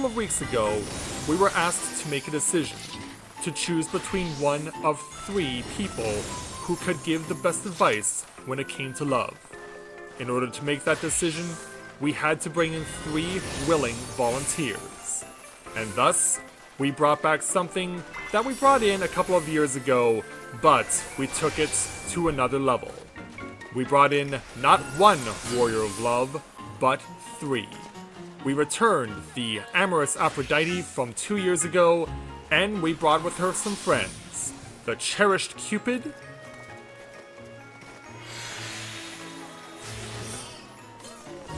couple of weeks ago, we were asked to make a decision, to choose between one of 3 people who could give the best advice when it came to love. In order to make that decision, we had to bring in 3 willing volunteers. And thus, we brought back something that we brought in a couple of years ago, but we took it to another level. We brought in not 1 warrior of love, but 3. We returned the amorous Aphrodite from 2 years ago, and we brought with her some friends. The cherished Cupid,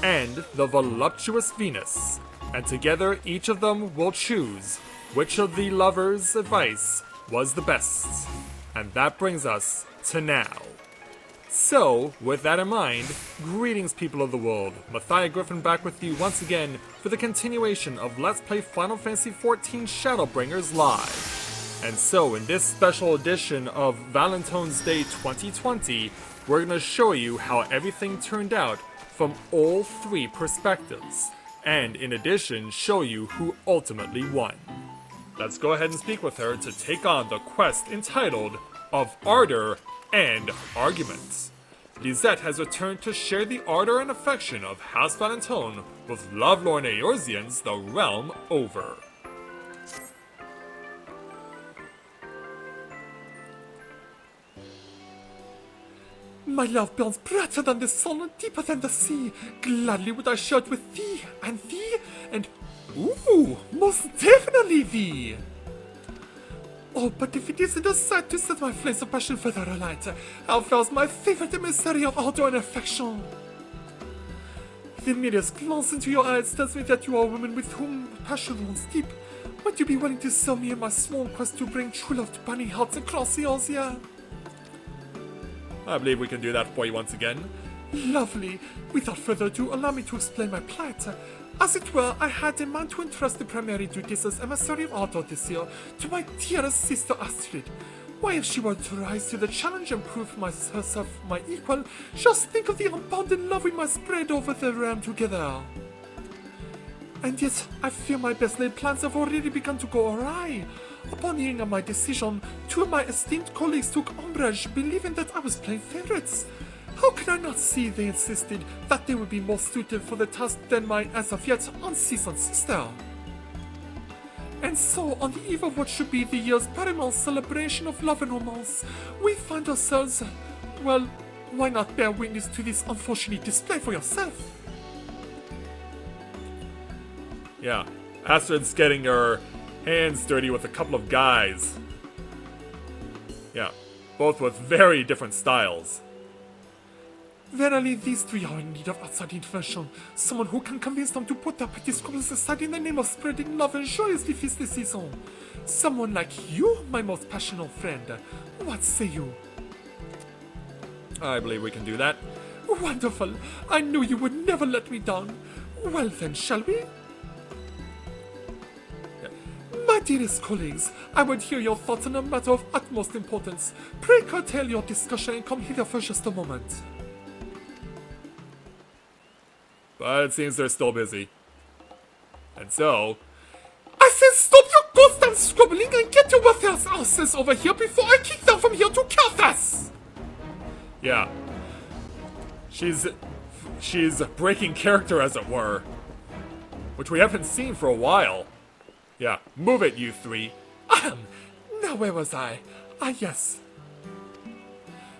and the voluptuous Venus. And together, each of them will choose which of the lovers' advice was the best. And that brings us to now. So, with that in mind, greetings people of the world. Matthias Griffin back with you once again for the continuation of Let's Play Final Fantasy XIV Shadowbringers Live. And so, in this special edition of Valentine's Day 2020, we're going to show you how everything turned out from all 3 perspectives. And in addition, show you who ultimately won. Let's go ahead and speak with her to take on the quest entitled Of Ardor and Arguments. Lisette has returned to share the ardor and affection of House Valentione with lovelorn Eorzeans the realm over. My love burns brighter than the sun and deeper than the sea. Gladly would I share it with thee, and ooh, most definitely thee. Oh, but if it isn't a sight to set my flames of passion further alight, how fares my favorite emissary of ardor and affection? The merest glance into your eyes tells me that you are a woman with whom passion runs deep. Might you be willing to serve me in my small quest to bring true love to burning hearts across Eorzea? I believe we can do that for you once again. Lovely. Without further ado, allow me to explain my plight. As it were, I had in mind to entrust the primary duties as emissary of ardor this year to my dearest sister Astrid. Why, if she were to rise to the challenge and prove herself my equal, just think of the unbounded love we might spread over the realm together. And yet, I fear my best laid plans have already begun to go awry. Upon hearing of my decision, 2 of my esteemed colleagues took umbrage, believing that I was playing favorites. How could I not see they insisted that they would be more suited for the task than my as of yet unseasoned sister? And so, on the eve of what should be the year's paramount celebration of love and romance, we find ourselves, well, why not bear witness to this unfortunate display for yourself? Yeah, Astrid's getting her hands dirty with a couple of guys. Yeah, both with very different styles. Verily, these 3 are in need of outside intervention. Someone who can convince them to put their petty squabbles aside in the name of spreading love and joyously feast the season. Someone like you, my most passionate friend. What say you? I believe we can do that. Wonderful. I knew you would never let me down. Well then, shall we? My dearest colleagues, I would hear your thoughts on a matter of utmost importance. Pray curtail your discussion and come hither for just a moment. But it seems they're still busy. And so... I said stop your constant squabbling and get your worthless asses over here before I kick them from here to Calthas! Yeah. She's breaking character, as it were. Which we haven't seen for a while. Yeah, move it, you 3. Now where was I? Ah, yes.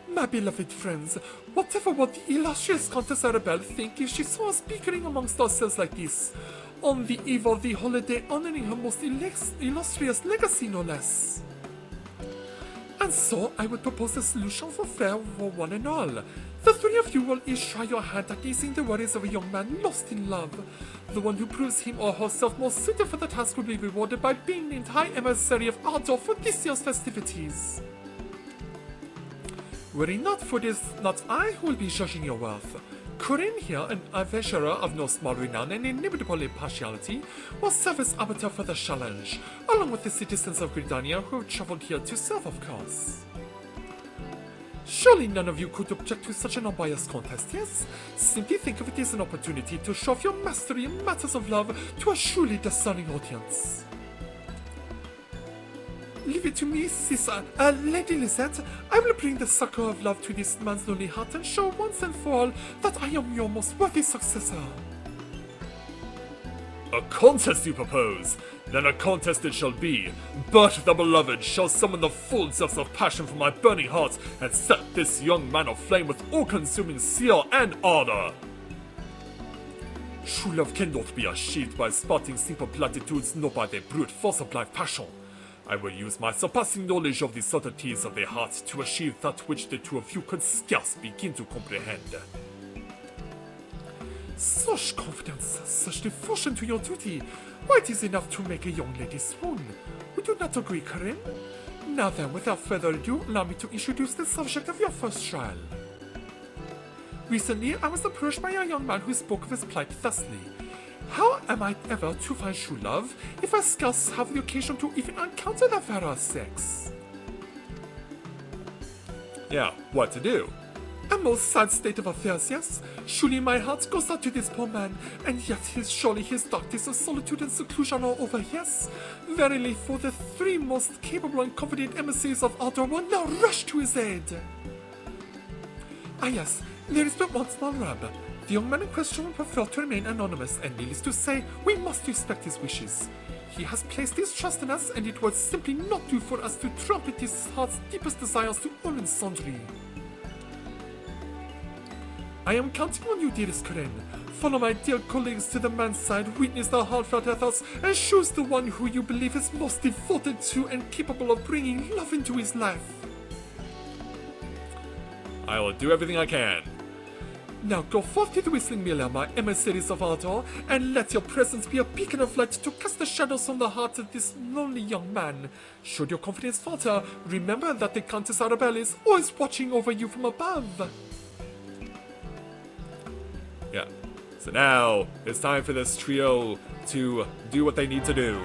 My beloved friends, whatever would the illustrious Countess Arabelle think if she saw us bickering amongst ourselves like this, on the eve of the holiday honoring her most illustrious legacy, no less? And so, I would propose a solution for fair for one and all. The 3 of you will each try your hand at easing the worries of a young man lost in love. The one who proves him or herself most suited for the task will be rewarded by being named High Emissary of Ardor for this year's festivities. Were it not for this, not I who will be judging your worth. Corinne here, an adventurer of no small renown and inimitable impartiality, will serve as arbiter for the challenge, along with the citizens of Gridania who have traveled here to serve, of course. Surely none of you could object to such an unbiased contest, yes? Simply think of it as an opportunity to show off your mastery in matters of love to a truly discerning audience. Leave it to me, Lady Lisette. I will bring the succor of love to this man's lonely heart and show once and for all that I am your most worthy successor. A contest you propose? Then a contest it shall be. But the beloved shall summon the full depths of passion from my burning heart and set this young man aflame with all-consuming zeal and ardor. True love cannot be achieved by spotting simple platitudes nor by the brute force of blind passion. I will use my surpassing knowledge of the subtleties of the heart to achieve that which the two of you could scarce begin to comprehend. Such confidence, such devotion to your duty, why it is enough to make a young lady swoon. Would you not agree, Corinne? Now then, without further ado, allow me to introduce the subject of your first trial. Recently, I was approached by a young man who spoke of his plight thusly. How am I ever to find true love if I scarce have the occasion to even encounter the fairer sex? Yeah, what to do? A most sad state of affairs, yes? Surely my heart goes out to this poor man, and yet surely his dark days of solitude and seclusion are over, yes? Verily, for the three most capable and confident emissaries of Ardor will now rush to his aid. Ah yes, there is but one small rub. The young man in question will prefer to remain anonymous, and needless to say, we must respect his wishes. He has placed his trust in us, and it would simply not do for us to trumpet his heart's deepest desires to all and sundry. I am counting on you, dearest Corinne. Follow my dear colleagues to the man's side, witness the heartfelt ethos, and choose the one who you believe is most devoted to and capable of bringing love into his life. I will do everything I can. Now go forth to the Whistling Miller, my emissaries of Ardor, and let your presence be a beacon of light to cast the shadows on the heart of this lonely young man. Should your confidence falter, remember that the Countess Arabelle is always watching over you from above. Yeah. So now, it's time for this trio to do what they need to do.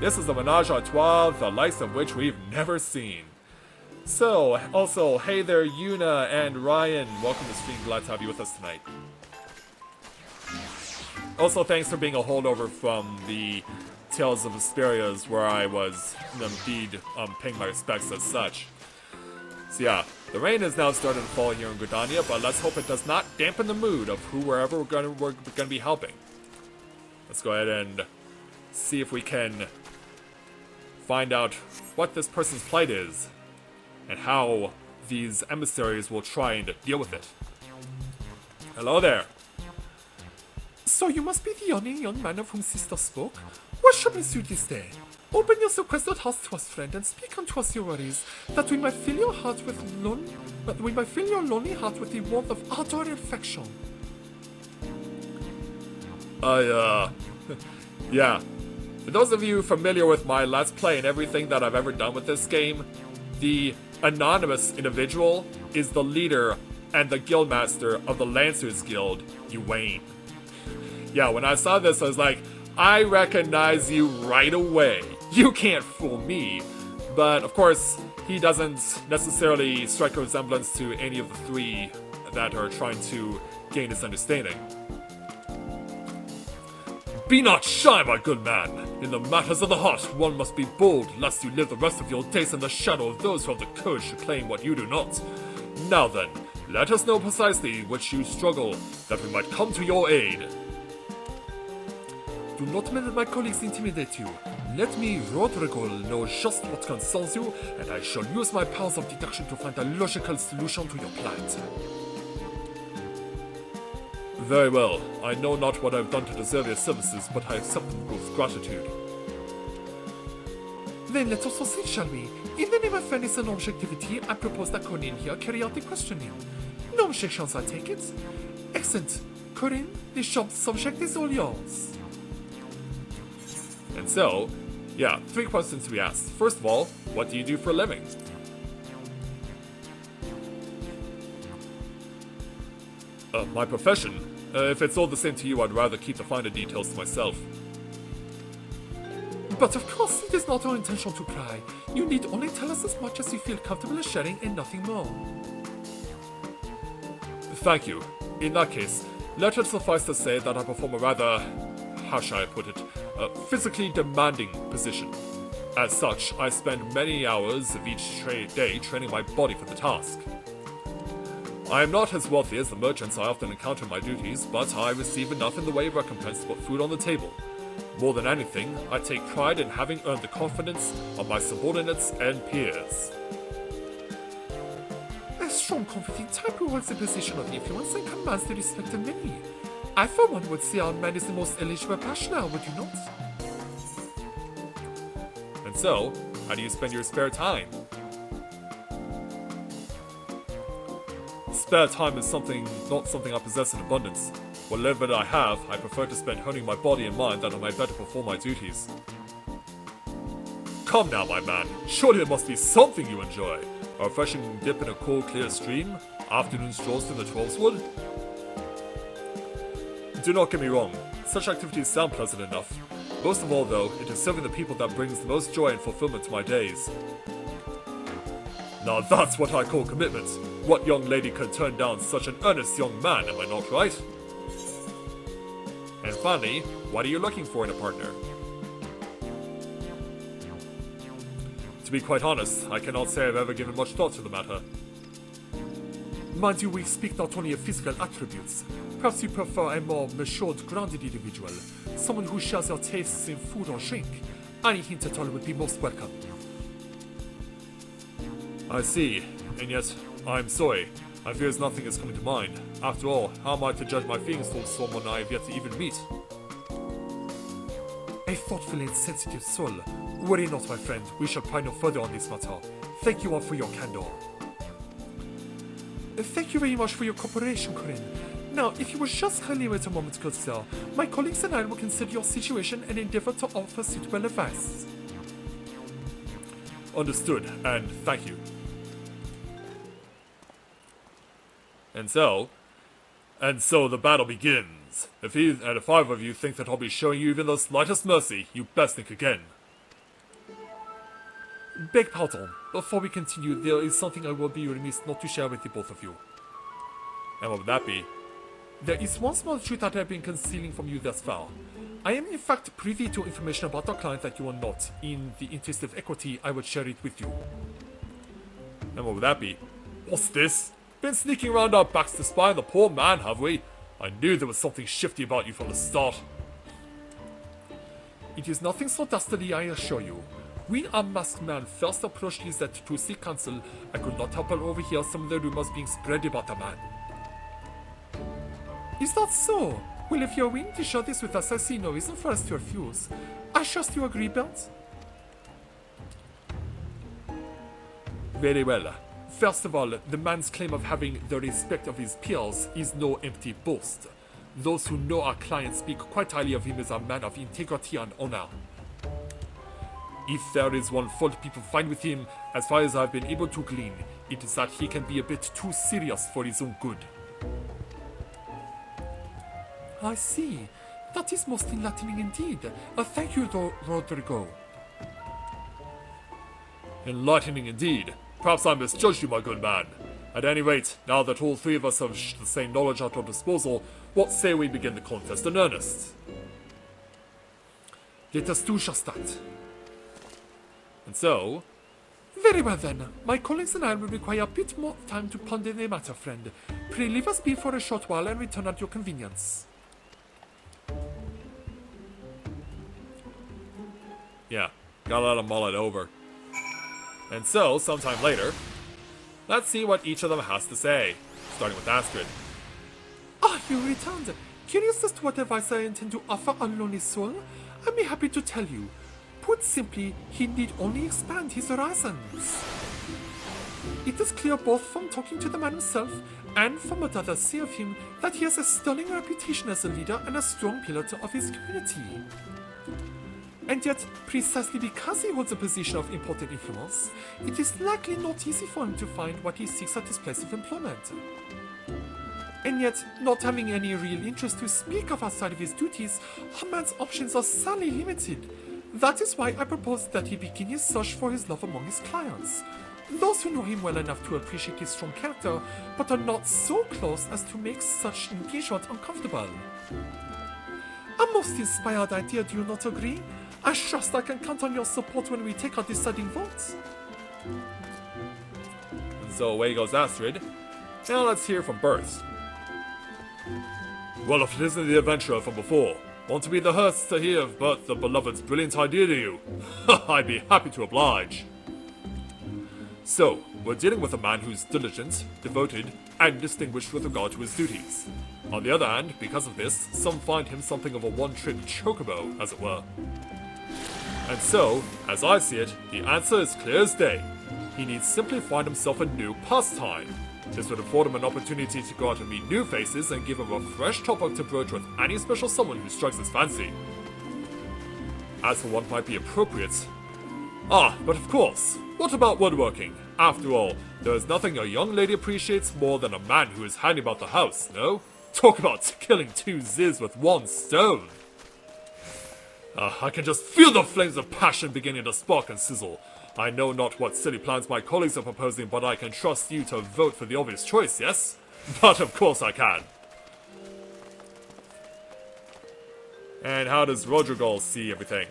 This is the Menage a Trois, the likes of which we've never seen. So, also, hey there, Yuna and Ryan. Welcome to stream. Glad to have you with us tonight. Also, thanks for being a holdover from the Tales of Vesperias, where I was indeed paying my respects as such. So yeah, the rain is now starting to fall here in Gridania, but let's hope it does not dampen the mood of whoever we're gonna be helping. Let's go ahead and see if we can find out what this person's plight is, and how these emissaries will try and deal with it. Hello there. So you must be the only young man of whom sister spoke? What shall we do this day? Open your sequestered heart to us, friend, and speak unto us your worries, that we might fill your heart with your lonely heart with the warmth of ardor and affection. Yeah. For those of you familiar with my Let's Play and everything that I've ever done with this game, the anonymous individual is the leader and the guildmaster of the Lancers Guild, Ywain. Yeah, when I saw this, I was like, I recognize you right away. You can't fool me. But, of course, he doesn't necessarily strike a resemblance to any of the three that are trying to gain his understanding. Be not shy, my good man. In the matters of the heart, one must be bold, lest you live the rest of your days in the shadow of those who have the courage to claim what you do not. Now then, let us know precisely which you struggle, that we might come to your aid. Do not let my colleagues intimidate you. Let me, Rodrigo, know just what concerns you, and I shall use my powers of deduction to find a logical solution to your plight. Very well. I know not what I've done to deserve your services, but I accept them with gratitude. Then let us proceed, shall we? In the name of fairness and objectivity, I propose that Corinne here carry out the questioning. No objections, I take it? Excellent. Corinne, the subject is all yours. And so, yeah, 3 questions to be asked. First of all, what do you do for a living? My profession? If it's all the same to you, I'd rather keep the finer details to myself. But of course, it is not our intention to pry. You need only tell us as much as you feel comfortable sharing and nothing more. Thank you. In that case, let it suffice to say that I perform a rather, how shall I put it, physically demanding position. As such, I spend many hours of each day training my body for the task. I am not as wealthy as the merchants I often encounter in my duties, but I receive enough in the way of recompense to put food on the table. More than anything, I take pride in having earned the confidence of my subordinates and peers. A strong, confident type who holds a position of influence and commands the respect of many. I, for one, would say our man is the most eligible bachelor, would you not? And so, how do you spend your spare time? Spare time is not something I possess in abundance. Whatever I have, I prefer to spend honing my body and mind that I might better perform my duties. Come now, my man. Surely there must be something you enjoy. A refreshing dip in a cool, clear stream? Afternoon strolls through the Trollswood? Do not get me wrong. Such activities sound pleasant enough. Most of all, though, it is serving the people that brings the most joy and fulfillment to my days. Now that's what I call commitment. What young lady could turn down such an earnest young man, am I not right? And finally, what are you looking for in a partner? To be quite honest, I cannot say I've ever given much thought to the matter. Mind you, we speak not only of physical attributes. Perhaps you prefer a more matured, grounded individual. Someone who shares your tastes in food or drink. Any hint at all would be most welcome. I see, and yet, I'm sorry. I fear nothing is coming to mind. After all, how am I to judge my feelings towards someone I have yet to even meet? A thoughtful and sensitive soul. Worry not, my friend. We shall pry no further on this matter. Thank you all for your candor. Thank you very much for your cooperation, Corinne. Now, if you would just kindly wait a moment, good sir, my colleagues and I will consider your situation and endeavor to offer suitable advice. Understood, and thank you. And so the battle begins. If either of you think that I'll be showing you even the slightest mercy, you best think again. Beg pardon. Before we continue, there is something I will be remiss not to share with the both of you. And what would that be? There is one small truth that I have been concealing from you thus far. I am in fact privy to information about our client that you are not. In the interest of equity, I would share it with you. And what would that be? What's this? Been sneaking around our backs to spy on the poor man, have we? I knew there was something shifty about you from the start. It is nothing so dastardly, I assure you. When our masked man first approached Lisette to seek counsel, I could not help but overhear some of the rumors being spread about the man. Is that so? Well, if you're willing to share this with us, I see no reason for us to refuse. I trust you agree, Belt? Very well. First of all, the man's claim of having the respect of his peers is no empty boast. Those who know our client speak quite highly of him as a man of integrity and honor. If there is one fault people find with him, as far as I've been able to glean, it is that he can be a bit too serious for his own good. I see. That is most enlightening indeed. Thank you, Rodrigo. Enlightening indeed. Perhaps I misjudged you, my good man. At any rate, now that all three of us have the same knowledge at our disposal, what say we begin the contest in earnest? Let us do just that. And so? Very well then. My colleagues and I will require a bit more time to ponder the matter, friend. Pray leave us be for a short while and return at your convenience. Yeah, gotta let them mull it over. And so, sometime later, let's see what each of them has to say, starting with Astrid. Ah, you returned. Curious as to what advice I intend to offer our lonely soul? I'd be happy to tell you. Put simply, he need only expand his horizons. It is clear both from talking to the man himself and from what others say of him that he has a sterling reputation as a leader and a strong pillar of his community. And yet, precisely because he holds a position of important influence, it is likely not easy for him to find what he seeks at his place of employment. And yet, not having any real interest to speak of outside of his duties, our man's options are sadly limited. That is why I propose that he begin his search for his love among his clients. Those who know him well enough to appreciate his strong character, but are not so close as to make such engagement uncomfortable. A most inspired idea, do you not agree? I trust I can count on your support when we take our deciding vote. So away goes Astrid. Now let's hear from Burst. Well, if it isn't the adventurer from before, want to be the first to hear of Bert the Beloved's brilliant idea to you? I'd be happy to oblige. So, we're dealing with a man who's diligent, devoted, and distinguished with regard to his duties. On the other hand, because of this, some find him something of a one-trick chocobo, as it were. And so, as I see it, the answer is clear as day. He needs simply find himself a new pastime. This would afford him an opportunity to go out and meet new faces and give him a fresh topic to broach with any special someone who strikes his fancy. As for what might be appropriate... but of course, what about woodworking? After all, there is nothing a young lady appreciates more than a man who is handy about the house, no? Talk about killing two ziz with one stone! I can just feel the flames of passion beginning to spark and sizzle. I know not what silly plans my colleagues are proposing, but I can trust you to vote for the obvious choice, yes? But of course I can. And how does Rodrigal see everything?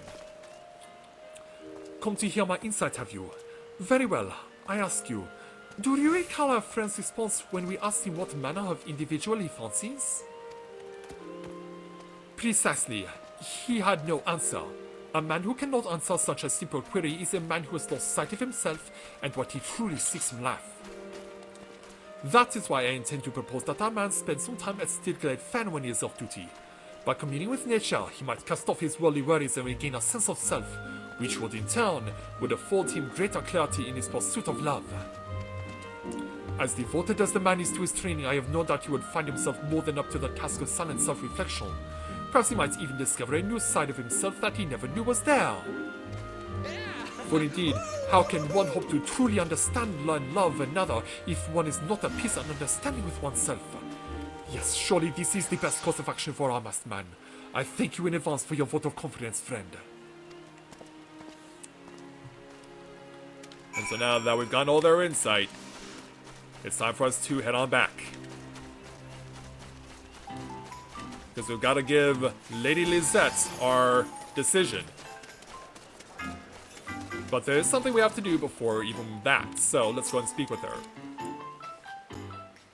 Come to hear my insight, have you? Very well, I ask you, do you recall our friend's response when we asked him what manner of individual he fancies? Precisely, he had no answer. A man who cannot answer such a simple query is a man who has lost sight of himself and what he truly seeks in life. That is why I intend to propose that our man spend some time at Steelglade Fen when he is off duty. By communing with nature, he might cast off his worldly worries and regain a sense of self, which would in turn would afford him greater clarity in his pursuit of love. As devoted as the man is to his training, I have no doubt he would find himself more than up to the task of silent self-reflection. Perhaps he might even discover a new side of himself that he never knew was there. For indeed, how can one hope to truly understand, learn, love another if one is not at peace and understanding with oneself? Yes, surely this is the best course of action for our masked man. I thank you in advance for your vote of confidence, friend. And so now that we've gotten all their insight, it's time for us to head on back. Because we've got to give Lady Lisette our decision. But there's something we have to do before even that, so let's go and speak with her.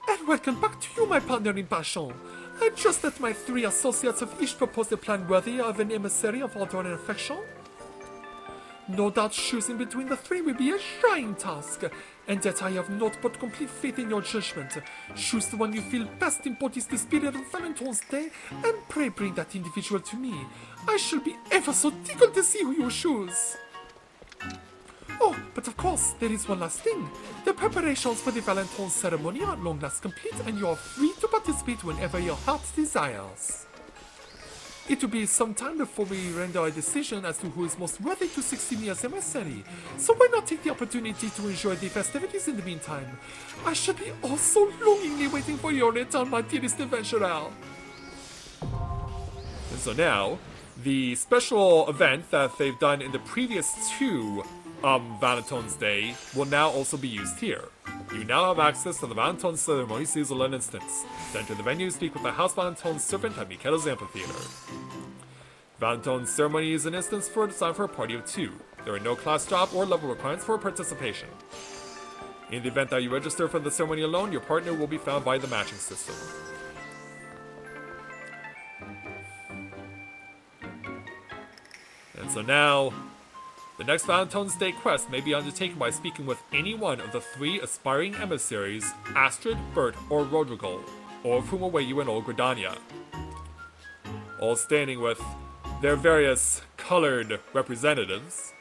And welcome back to you, my partner in passion. I trust that my three associates have each proposed a plan worthy of an emissary of ardor and affection. No doubt choosing between the three will be a trying task, and that I have not but complete faith in your judgment. Choose the one you feel best embodies the spirit of Valentine's Day, and pray bring that individual to me. I shall be ever so tickled to see who you choose. Oh, but of course, there is one last thing. The preparations for the Valentine's ceremony are at long last complete, and you are free to participate whenever your heart desires. It will be some time before we render a decision as to who is most worthy to succeed me as emissary, so why not take the opportunity to enjoy the festivities in the meantime? I shall be also longingly waiting for your return, my dearest adventurer. And so now, the special event that they've done in the previous two Valentine's Day will now also be used here. You now have access to the Valentine's ceremony season and instance. To enter the venue, speak with the House Valentine's servant at Mikella's Amphitheater. Valentine's ceremony is an instance designed for a party of two. There are no class drop or level requirements for participation. In the event that you register for the ceremony alone, your partner will be found by the matching system. And so now, the next Valentine's Day quest may be undertaken by speaking with any one of the three aspiring emissaries, Astrid, Bert, or Rodrigal, all of whom await you in Old Gridania. All standing with their various colored representatives.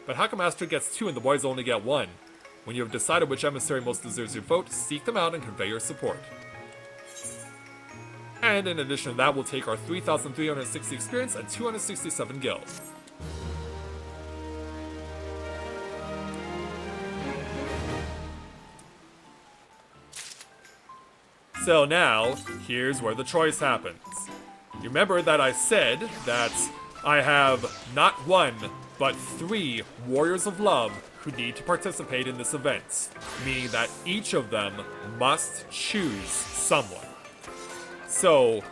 But how come Astrid gets two and the boys only get one? When you have decided which emissary most deserves your vote, seek them out and convey your support. And in addition to that, we'll take our 3,360 experience and 267 gil. So now, here's where the choice happens. You remember that I said that I have not one, but 3 Warriors of Love who need to participate in this event, meaning that each of them must choose someone. So,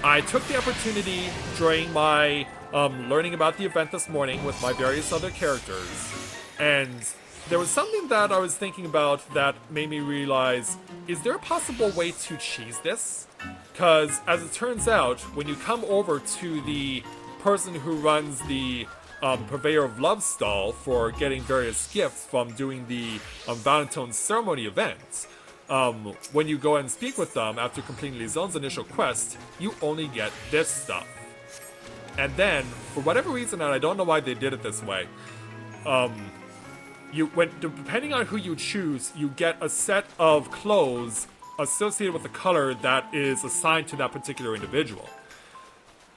I took the opportunity during my learning about the event this morning with my various other characters, and there was something that I was thinking about that made me realize, is there a possible way to cheese this? Because, as it turns out, when you come over to the person who runs the Purveyor of Love stall for getting various gifts from doing the Valentione ceremony event, when you go and speak with them after completing Lizone's initial quest, you only get this stuff. And then, for whatever reason, and I don't know why they did it this way, depending on who you choose, you get a set of clothes associated with the color that is assigned to that particular individual.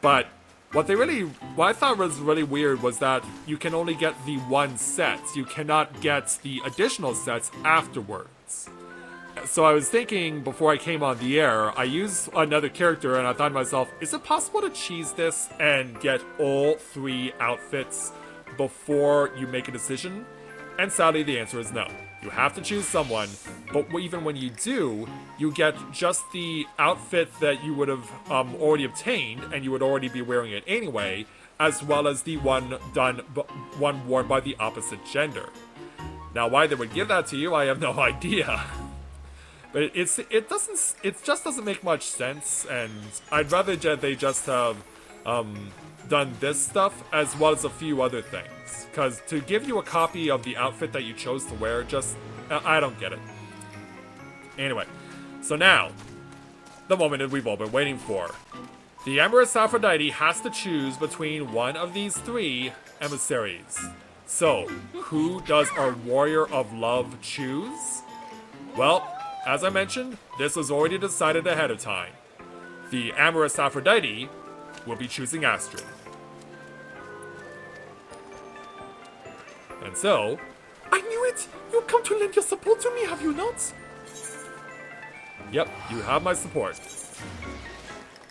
But what I thought was really weird was that you can only get the one set. You cannot get the additional sets afterwards. So I was thinking before I came on the air, I used another character and I thought to myself, is it possible to cheese this and get all 3 outfits before you make a decision? And sadly the answer is no. You have to choose someone, but even when you do, you get just the outfit that you would have already obtained, and you would already be wearing it anyway, as well as the one worn by the opposite gender. Now, why they would give that to you, I have no idea. But it just doesn't make much sense, and I'd rather they just have done this stuff as well as a few other things. Because to give you a copy of the outfit that you chose to wear, I don't get it. Anyway, so now, the moment that we've all been waiting for. The Empress Aphrodite has to choose between one of these 3 emissaries. So, who does our Warrior of Love choose? Well, as I mentioned, this was already decided ahead of time. The Amorous Aphrodite will be choosing Astrid. And so, I knew it! You've come to lend your support to me, have you not? Yep, you have my support.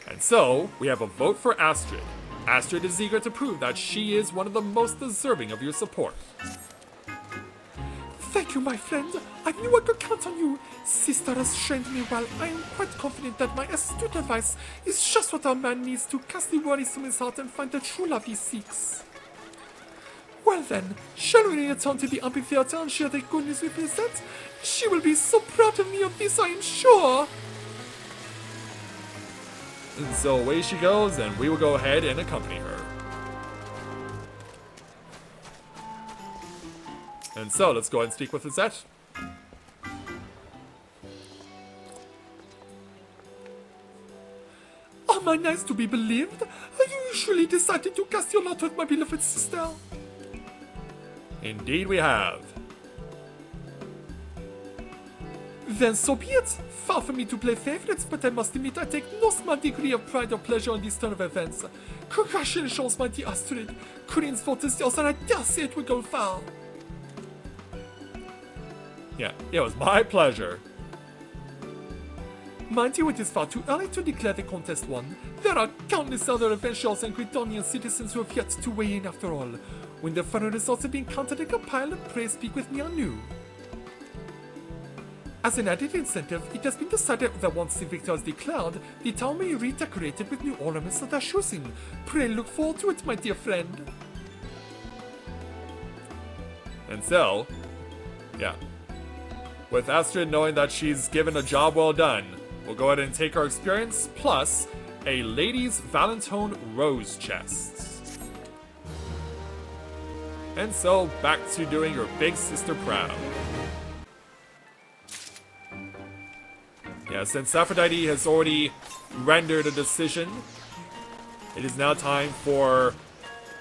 And so, we have a vote for Astrid. Astrid is eager to prove that she is one of the most deserving of your support. Thank you, my friend. I knew I could count on you. Sister has trained me well. I am quite confident that my astute advice is just what our man needs to cast the worries from his heart and find the true love he seeks. Well then, shall we return to the amphitheater and share the good news with Lisette? She will be so proud of me of this, I am sure. And so away she goes, and we will go ahead and accompany her. And so, let's go ahead and speak with Lisette. Am I nice to be believed? Have you usually decided to cast your lot with my beloved sister? Indeed we have. Then so be it. Far from me to play favorites, but I must admit I take no small degree of pride or pleasure in this turn of events. Congratulations, my dear Astrid. Corinne's vote is yours, and I dare say it will go far. Yeah, it was my pleasure. Mind you, it is far too early to declare the contest won. There are countless other adventurers and Gridonian citizens who have yet to weigh in after all. When the final results have been counted and compiled, pray speak with me anew. As an added incentive, it has been decided that once the victor is declared, the town may be redecorated with new ornaments of their choosing. Pray look forward to it, my dear friend. And so, yeah. With Astrid knowing that she's given a job well done, we'll go ahead and take our experience, plus a Lady's Valentione Rose Chest. And so, back to doing your big sister proud. Yeah, since Aphrodite has already rendered a decision, it is now time for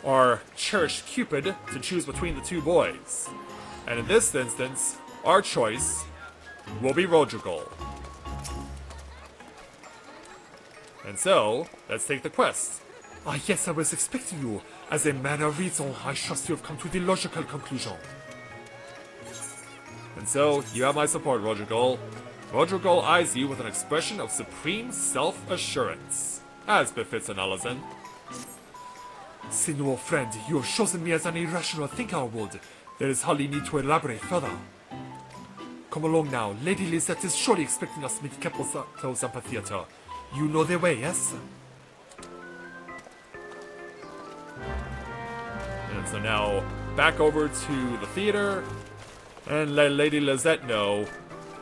our cherished Cupid to choose between the 2 boys. And in this instance, our choice will be Rodrigal. And so, let's take the quest. Ah yes, I was expecting you. As a man of reason, I trust you have come to the logical conclusion. And so, you have my support, Rodrigal. Rodrigal eyes you with an expression of supreme self-assurance, as befits an Alizan. Senor friend, you have chosen me as an irrational thinker would. There is hardly need to elaborate further. Come along now. Lady Lisette is surely expecting us to meet Capitol's amphitheater. You know the way, yes? And so now, back over to the theater, and let Lady Lisette know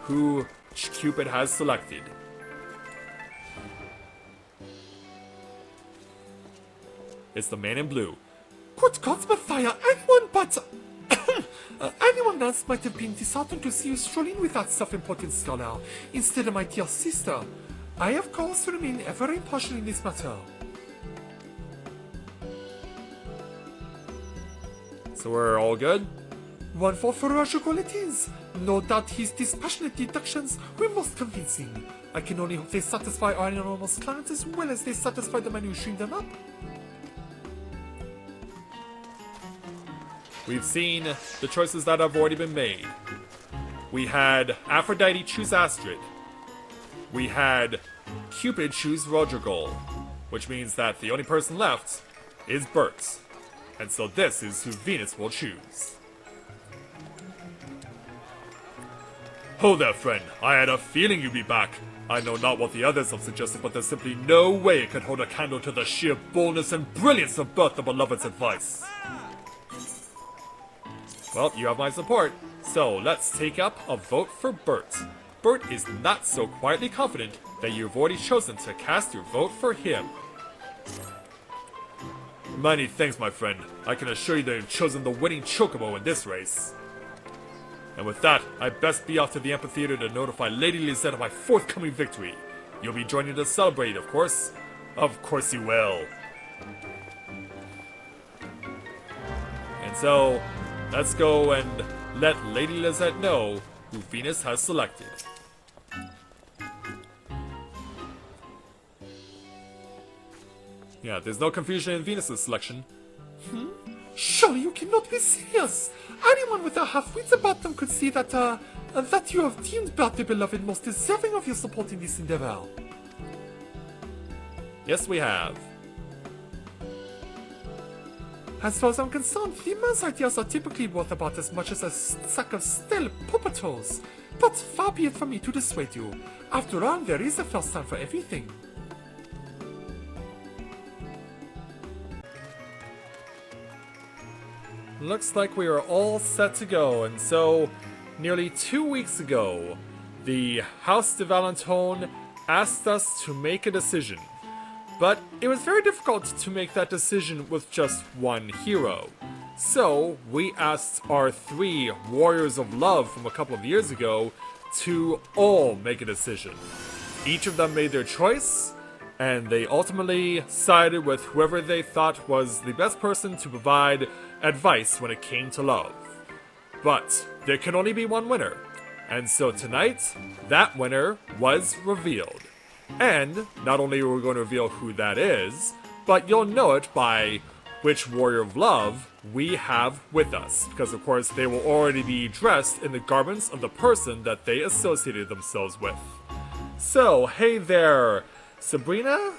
who Cupid has selected. It's the man in blue. Good gods, Mathia, anyone but... anyone else might have been disheartened to see you strolling with that self-important scholar, instead of my dear sister. I, of course, remain ever impartial in this matter. So we're all good? One for Roger it is. No doubt his dispassionate deductions were most convincing. I can only hope they satisfy our enormous clients as well as they satisfy the man who streamed them up. We've seen the choices that have already been made. We had Aphrodite choose Astrid. We had Cupid choose Rodrigal, which means that the only person left is Bert. And so this is who Venus will choose. Ho there, friend. I had a feeling you'd be back. I know not what the others have suggested, but there's simply no way it could hold a candle to the sheer boldness and brilliance of Bert the Beloved's advice. Well, you have my support, so let's take up a vote for Bert. Bert is not so quietly confident that you've already chosen to cast your vote for him. Many thanks, my friend. I can assure you that you've chosen the winning chocobo in this race. And with that, I'd best be off to the amphitheater to notify Lady Lisette of my forthcoming victory. You'll be joining to celebrate, of course. Of course you will. And so, let's go and let Lady Lisette know who Venus has selected. Yeah, there's no confusion in Venus's selection. Surely you cannot be serious. Anyone with a half-wit about them could see that, that you have deemed Bert the Beloved most deserving of your support in this endeavor. Yes, we have. As far as I'm concerned, the man's ideas are typically worth about as much as a sack of stale potatoes. But far be it from me to dissuade you. After all, there is a first time for everything. Looks like we are all set to go, and so, nearly 2 weeks ago, the House de Valentione asked us to make a decision. But it was very difficult to make that decision with just one hero. So, we asked our 3 Warriors of Love from a couple of years ago to all make a decision. Each of them made their choice, and they ultimately sided with whoever they thought was the best person to provide advice when it came to love. But there can only be one winner, and so tonight, that winner was revealed. And not only are we going to reveal who that is, but you'll know it by which Warrior of Love we have with us, because of course they will already be dressed in the garments of the person that they associated themselves with. So, hey there, Sabrina,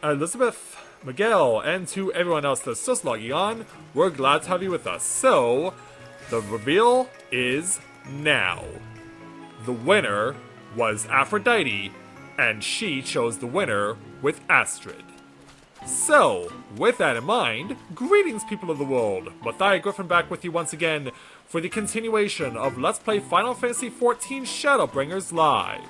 Elizabeth, Miguel, and to everyone else that's just logging on, we're glad to have you with us. So, the reveal is now. The winner was Aphrodite, and she chose the winner with Astrid. So, with that in mind, greetings people of the world, Mathia Griffin back with you once again for the continuation of Let's Play Final Fantasy XIV Shadowbringers Live.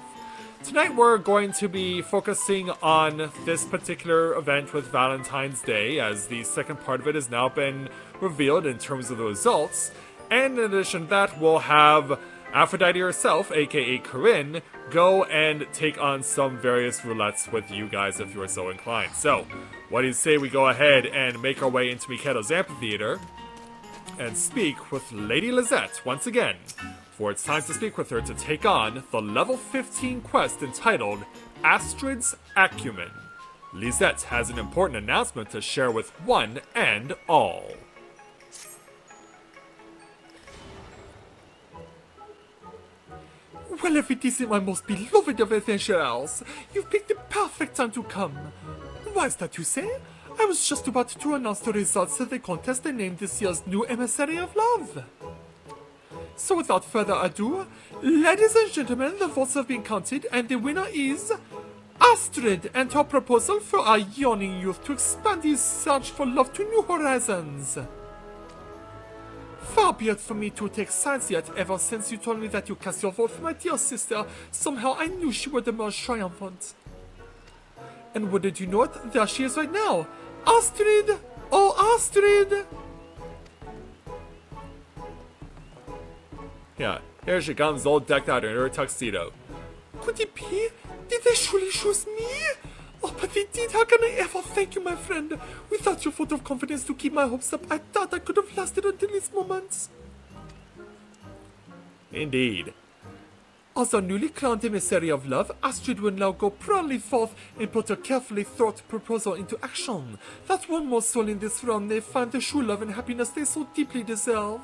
Tonight we're going to be focusing on this particular event with Valentine's Day, as the second part of it has now been revealed in terms of the results, and in addition to that we'll have Aphrodite herself, aka Corinne, go and take on some various roulettes with you guys if you're so inclined. So, what do you say we go ahead and make our way into Mikedo's amphitheater and speak with Lady Lisette once again, for it's time to speak with her to take on the level 15 quest entitled Astrid's Acumen. Lisette has an important announcement to share with one and all. Well, if it isn't my most beloved of adventurers, you've picked the perfect time to come. Why is that you say? I was was just about to announce the results of the contest and name this year's new Emissary of Love. So without further ado, ladies and gentlemen, the votes have been counted and the winner is Astrid and her proposal for our yawning youth to expand his search for love to new horizons. Far be it from me to take sides yet, ever since you told me that you cast your vote for my dear sister, somehow I knew she would emerge triumphant. And wouldn't you know it, there she is right now. Astrid! Oh, Astrid! Yeah, here she comes all decked out in her tuxedo. Could it be? Did they surely choose me? Oh, but they did. How can I ever thank you, my friend? Without your vote of confidence to keep my hopes up, I thought I could have lasted until this moment. Indeed. As our newly crowned emissary of love, Astrid will now go proudly forth and put her carefully thought proposal into action, that one more soul in this realm may find the true love and happiness they so deeply deserve.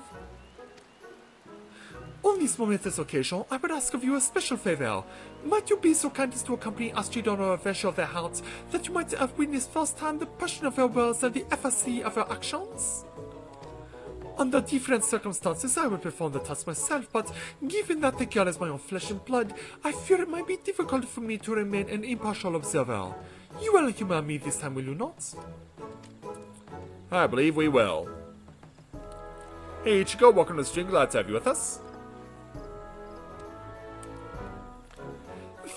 On this momentous occasion, I would ask of you a special favor. Might you be so kind as to accompany Astrid on her adventure of her heart, that you might have witnessed firsthand the passion of her words and the efficacy of her actions? Under different circumstances, I would perform the task myself, but given that the girl is my own flesh and blood, I fear it might be difficult for me to remain an impartial observer. You will humor me this time, will you not? I believe we will. Hey Ichigo, welcome to the stream, glad to have you with us.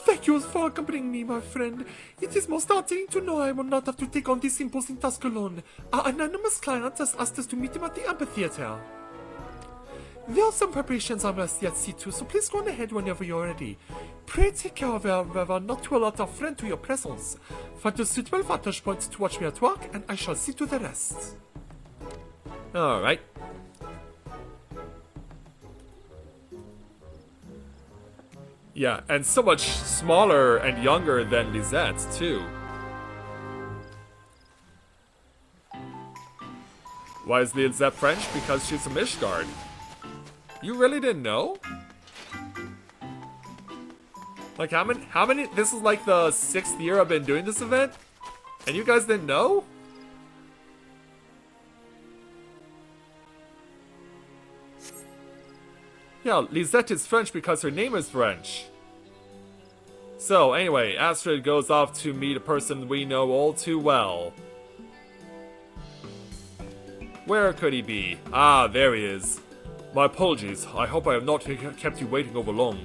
Thank you for accompanying me, my friend. It is most heartening to know I will not have to take on this imposing task alone. Our anonymous client has asked us to meet him at the amphitheater. There are some preparations I must yet see to, so please go on ahead whenever you're ready. Pray take care of her, however, not to alert our friend to your presence. Find a suitable vantage point to watch me at work, and I shall see to the rest. Alright. Yeah, and so much smaller and younger than Lisette, too. Why is Lisette French? Because she's from Ishgard. You really didn't know? Like, how many, this is like the 6th year I've been doing this event? And you guys didn't know? Yeah, Lisette is French because her name is French. So, anyway, Astrid goes off to meet a person we know all too well. Where could he be? Ah, there he is. My apologies, I hope I have not kept you waiting over long.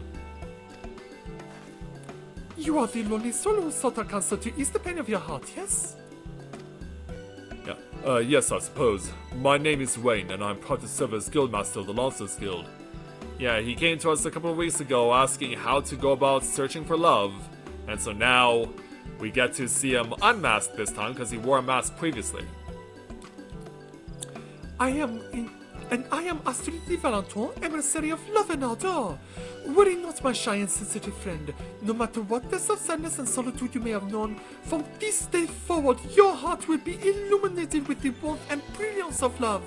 You are the lonely soul who sought our counsel to ease the pain of your heart, yes? Yeah, yes, I suppose. My name is Ywain, and I'm proud to serve as Guildmaster of the Lancers Guild. Yeah, he came to us a couple of weeks ago asking how to go about searching for love. And so now, we get to see him unmasked this time because he wore a mask previously. I am Astrid de Valentione, emissary of love and ardor. Worry not, my shy and sensitive friend. No matter what depths of sadness and solitude you may have known, from this day forward, your heart will be illuminated with the warmth and brilliance of love.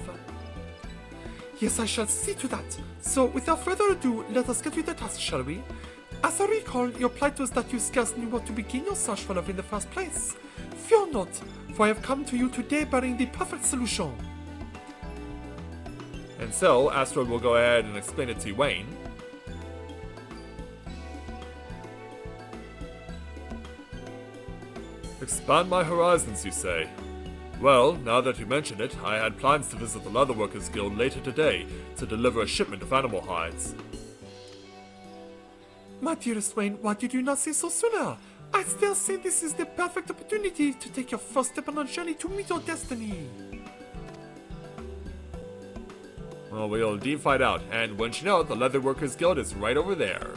Yes, I shall see to that. So, without further ado, let us get to the task, shall we? As I recall, your plight was that you scarce knew what to begin your search for love in the first place. Fear not, for I have come to you today bearing the perfect solution. And so, Astrid will go ahead and explain it to Ywain. Expand my horizons, you say? Well, now that you mention it, I had plans to visit the Leatherworkers Guild later today to deliver a shipment of animal hides. My dearest Ywain, why did you not say so sooner? I still say this is the perfect opportunity to take your first step on a journey to meet your destiny. Well, we'll indeed find out, and once you know, the Leatherworkers Guild is right over there.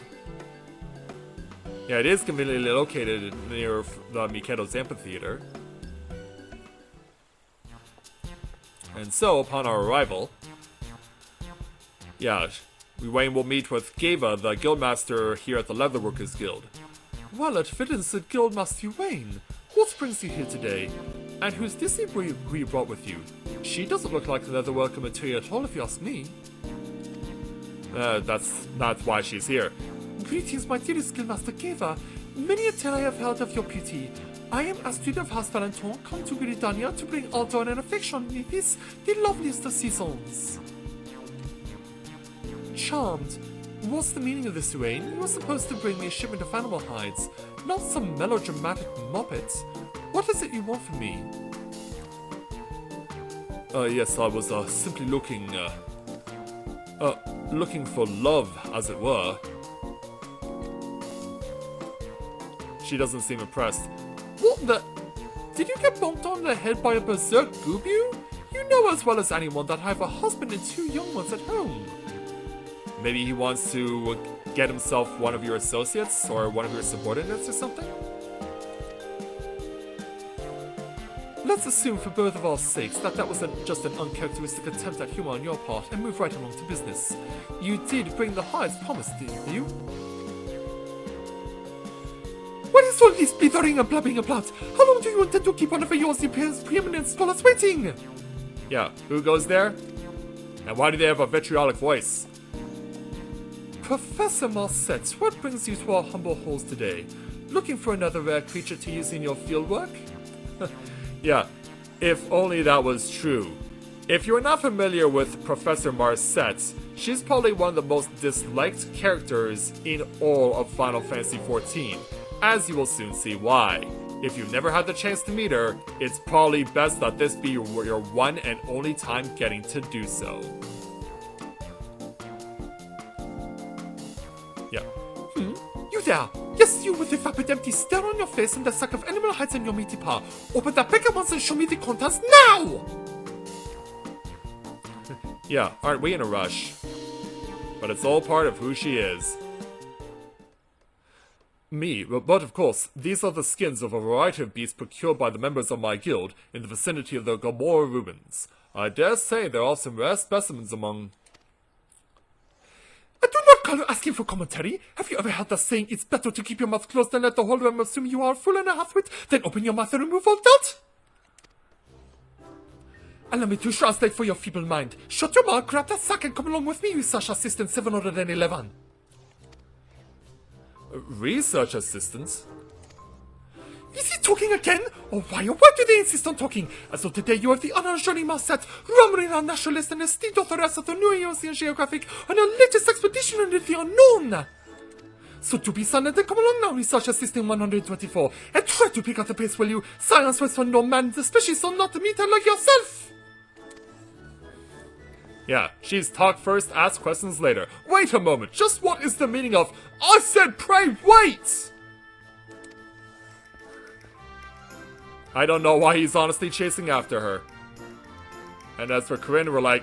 Yeah, it is conveniently located near the Mikado's amphitheater. And so, upon our arrival, yeah, Ywain will meet with Geva, the Guildmaster here at the Leatherworkers Guild. Well, it fits that Guildmaster Ywain. What brings you here today? And who's this who you brought with you? She doesn't look like the leatherworker material at all, if you ask me. That's not why she's here. Greetings, my dearest Guildmaster Geva. Many a tale I have heard of your beauty. I am Astrid of House Valentione, come to Gridania to bring ardor and affection in this, the loveliest of seasons. Charmed. What's the meaning of this, Ywain? You were supposed to bring me a shipment of animal hides, not some melodramatic muppet. What is it you want from me? Yes, I was simply looking for love, as it were. She doesn't seem impressed. What the? Did you get bonked on the head by a berserk goobu? You know as well as anyone that I have a husband and 2 young ones at home. Maybe he wants to get himself one of your associates or one of your subordinates or something? Let's assume for both of our sakes that wasn't just an uncharacteristic attempt at humor on your part and move right along to business. You did bring the hides promised, didn't you? What is all this blithering and blabbing about? How long do you intend to keep one of yours preeminent scholars waiting? Yeah, who goes there? And why do they have a vitriolic voice? Professor Marset, what brings you to our humble halls today? Looking for another rare creature to use in your fieldwork? Yeah, if only that was true. If you're not familiar with Professor Marset, she's probably one of the most disliked characters in all of Final Fantasy XIV, as you will soon see why. If you've never had the chance to meet her, it's probably best that this be your one and only time getting to do so. Yeah. You there! Yes, you with the vapid empty stare on your face and the sack of animal hides in your meaty paw. Open that bag at once and show me the contents now! Yeah, aren't we in a rush? But it's all part of who she is. Me, but of course, these are the skins of a variety of beasts procured by the members of my guild in the vicinity of the Gomorrah ruins. I dare say there are some rare specimens among... I do not call you asking for commentary. Have you ever heard the saying, it's better to keep your mouth closed than let the whole realm assume you are a fool and a halfwit, then open your mouth and remove all doubt? Allow me to translate for your feeble mind. Shut your mouth, grab that sack and come along with me, Research Assistant 711. Research Assistant? Is he talking again? Or why do they insist on talking? As though today you have the honor of joining Marset, rumbling naturalist and esteemed authoress of the New European Geographic on our latest expedition into the unknown. So to be silent and come along now, Research Assistant 124, and try to pick up the pace, will you? Silence waits for no man, especially so not to meet her like yourself. Yeah, she's talk first, ask questions later. Wait a moment, just what is the meaning of, I said pray wait! I don't know why he's honestly chasing after her. And as for Corinne, we're like,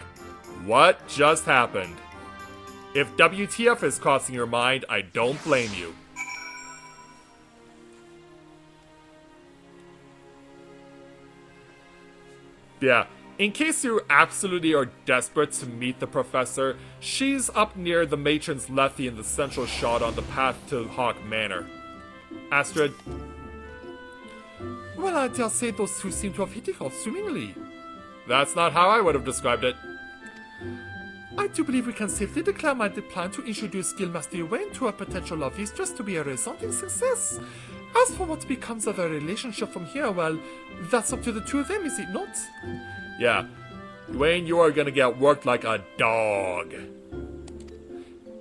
what just happened? If WTF is crossing your mind, I don't blame you. Yeah, in case you absolutely are desperate to meet the professor, she's up near the matron's Lethe in the central shot on the path to Hawk Manor. Astrid? Well, I dare say those two seem to have hit it off swimmingly. That's not how I would have described it. I do believe we can safely declare my plan to introduce Guildmaster Ywain to a potential love mistress to be a resounding success. As for what becomes of their relationship from here, well, that's up to the two of them, is it not? Yeah. Ywain, you are gonna get worked like a dog.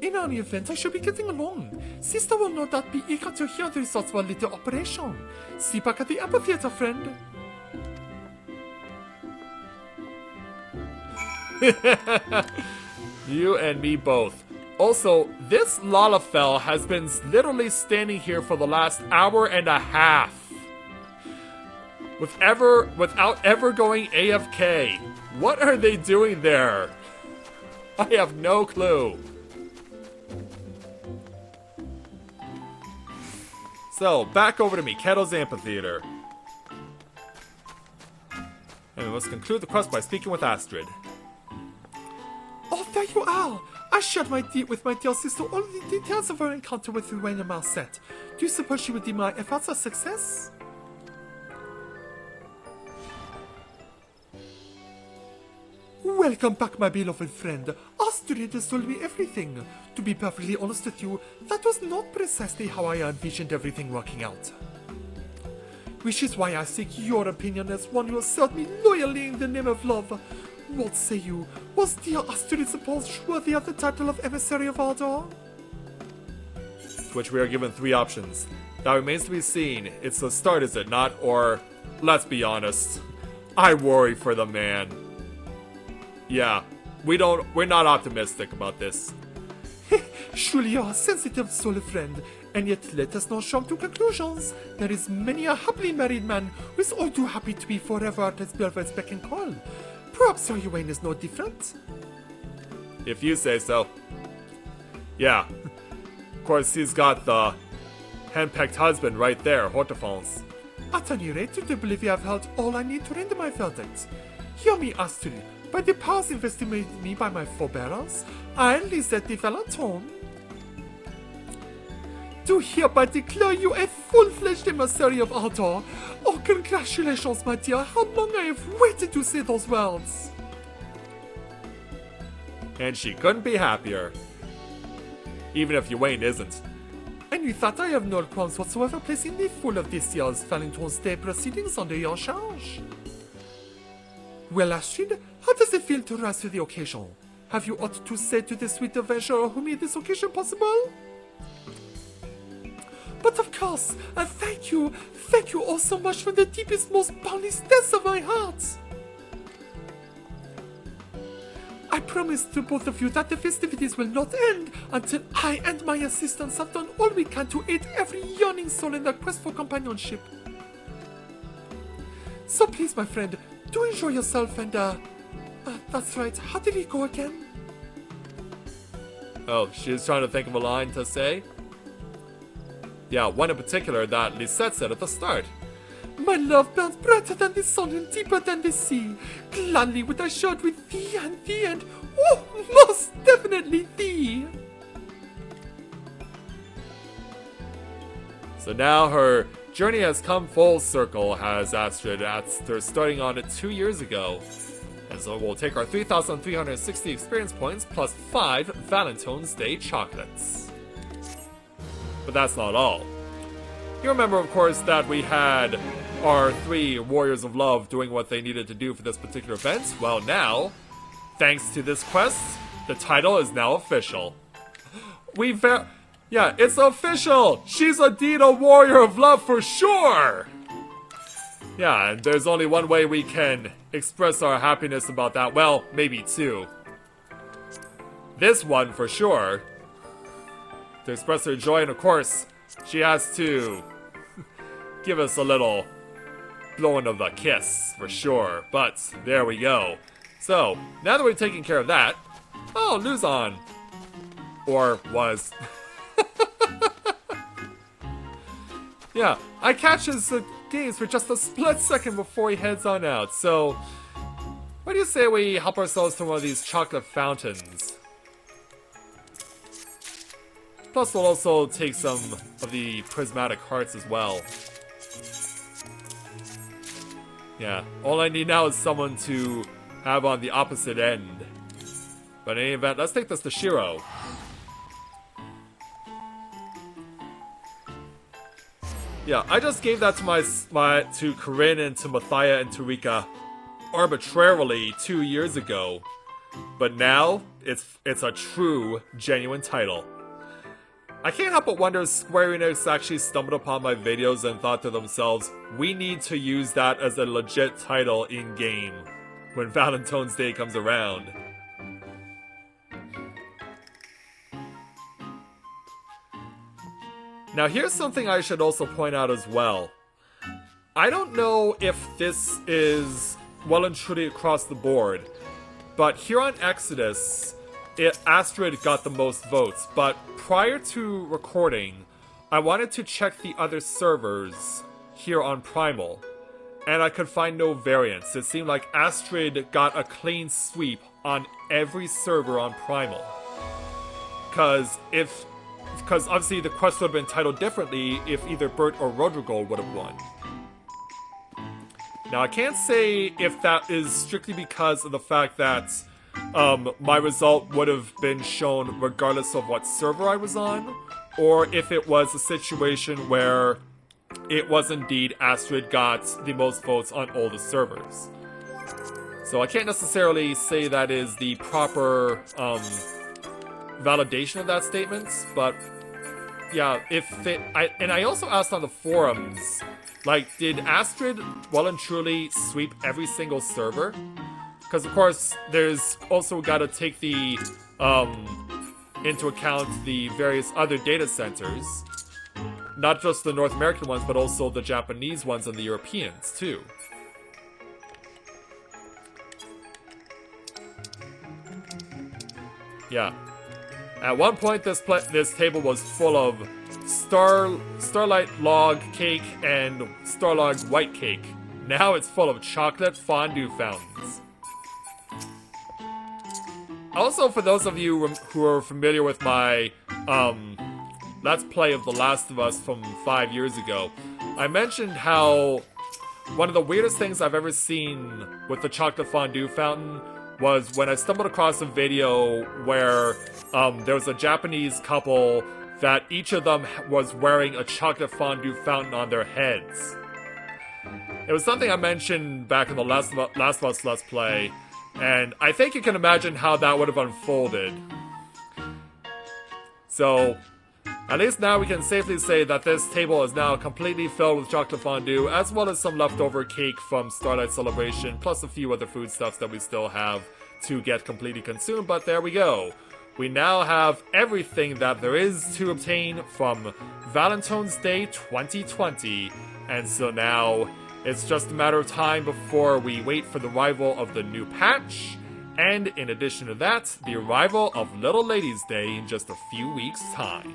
In any event, I should be getting along. Sister will no doubt be eager to hear the results of our little operation. See you back at the amphitheater, friend. You and me both. Also, this Lalafell has been literally standing here for the last hour and a half. Without ever going AFK. What are they doing there? I have no clue. So, back over to Mikado's amphitheater. And we must conclude the quest by speaking with Astrid. Oh, there you are! I shared with my dear sister all the details of her encounter with Ywain and Marset. Do you suppose she would deem my efforts a success? Welcome back, my beloved friend. Astrid told me everything. To be perfectly honest with you, that was not precisely how I envisioned everything working out. Which is why I seek your opinion as one who has served me loyally in the name of love. What say you? Was dear Astrid supposed worthy of the title of Emissary of Ardor? To which we are given 3 options. That remains to be seen. It's the start, is it not? Or, let's be honest, I worry for the man. Yeah, we're not optimistic about this. Surely you're a sensitive soul friend, and yet let us not jump to conclusions. There is many a happily married man who is all too happy to be forever at his beloved's beck and call. Perhaps Sir Ywain is no different. If you say so. Yeah. Of course, he's got the henpecked husband right there, Hortefance. At any rate, to believe you have heard all I need to render my verdict. Hear me, Astrid. By the powers invested in me by my forebearers, I, Lisette de Valentione, do hereby declare you a full-fledged emissary of Ardor. Oh, congratulations, my dear. How long I have waited to say those words. And she couldn't be happier. Even if Ywain isn't. And with that, I have no qualms whatsoever placing the full of this year's Valentone's Day proceedings under your charge. Well, Astrid, how does it feel to rise to the occasion? Have you aught to say to the sweet adventurer who made this occasion possible? But of course, thank you all so much from the deepest, most boundless depths of my heart. I promise to both of you that the festivities will not end until I and my assistants have done all we can to aid every yearning soul in their quest for companionship. So please, my friend, do enjoy yourself and, that's right, how did it go again? Oh, she was trying to think of a line to say? Yeah, one in particular that Lisette said at the start. My love burns brighter than the sun and deeper than the sea. Gladly would I share it with thee and, oh, most definitely thee. So now her journey has come full circle, has Astrid, after starting on it 2 years ago. And so we'll take our 3,360 experience points plus 5 Valentine's Day chocolates. But that's not all. You remember, of course, that we had our 3 Warriors of Love doing what they needed to do for this particular event? Well, now, thanks to this quest, the title is now official. Yeah, it's official! She's indeed a Warrior of Love for sure! Yeah, and there's only one way we can express our happiness about that. Well, maybe 2. This one, for sure. To express her joy, and of course, she has to give us a little blowing of the kiss, for sure. But, there we go. So, now that we've taken care of that... Oh, Luzon! Or was... Yeah, I catch his gaze for just a split second before he heads on out, so... What do you say we help ourselves to one of these chocolate fountains? Plus we'll also take some of the prismatic hearts as well. Yeah, all I need now is someone to have on the opposite end. But in any event, let's take this to Shiro. Yeah, I just gave that to to Corinne and to Mathia and to Rika arbitrarily 2 years ago. But now, it's a true, genuine title. I can't help but wonder if Square Enix actually stumbled upon my videos and thought to themselves, we need to use that as a legit title in-game when Valentine's Day comes around. Now here's something I should also point out as well. I don't know if this is well and truly across the board, but here on Exodus, Astrid got the most votes, but prior to recording, I wanted to check the other servers here on Primal, and I could find no variance. It seemed like Astrid got a clean sweep on every server on Primal. Because obviously the quest would have been titled differently if either Bert or Rodrigo would have won. Now I can't say if that is strictly because of the fact that my result would have been shown regardless of what server I was on, or if it was a situation where it was indeed Astrid got the most votes on all the servers. So I can't necessarily say that is the proper validation of that statement, but yeah, and I also asked on the forums, like, did Astrid well and truly sweep every single server? Because of course, there's also got to take the into account the various other data centers, not just the North American ones, but also the Japanese ones and the Europeans too. Yeah. At one point, this table was full of Starlight Log cake and Starlog white cake. Now it's full of chocolate fondue fountains. Also, for those of you who are familiar with my Let's Play of The Last of Us from 5 years ago, I mentioned how one of the weirdest things I've ever seen with the chocolate fondue fountain was when I stumbled across a video where there was a Japanese couple that each of them was wearing a chocolate fondue fountain on their heads. It was something I mentioned back in the Last of Us Let's Play, and I think you can imagine how that would have unfolded. So, at least now we can safely say that this table is now completely filled with chocolate fondue, as well as some leftover cake from Starlight Celebration, plus a few other foodstuffs that we still have to get completely consumed, but there we go. We now have everything that there is to obtain from Valentine's Day 2020, and so now it's just a matter of time before we wait for the arrival of the new patch, and in addition to that, the arrival of Little Ladies' Day in just a few weeks' time.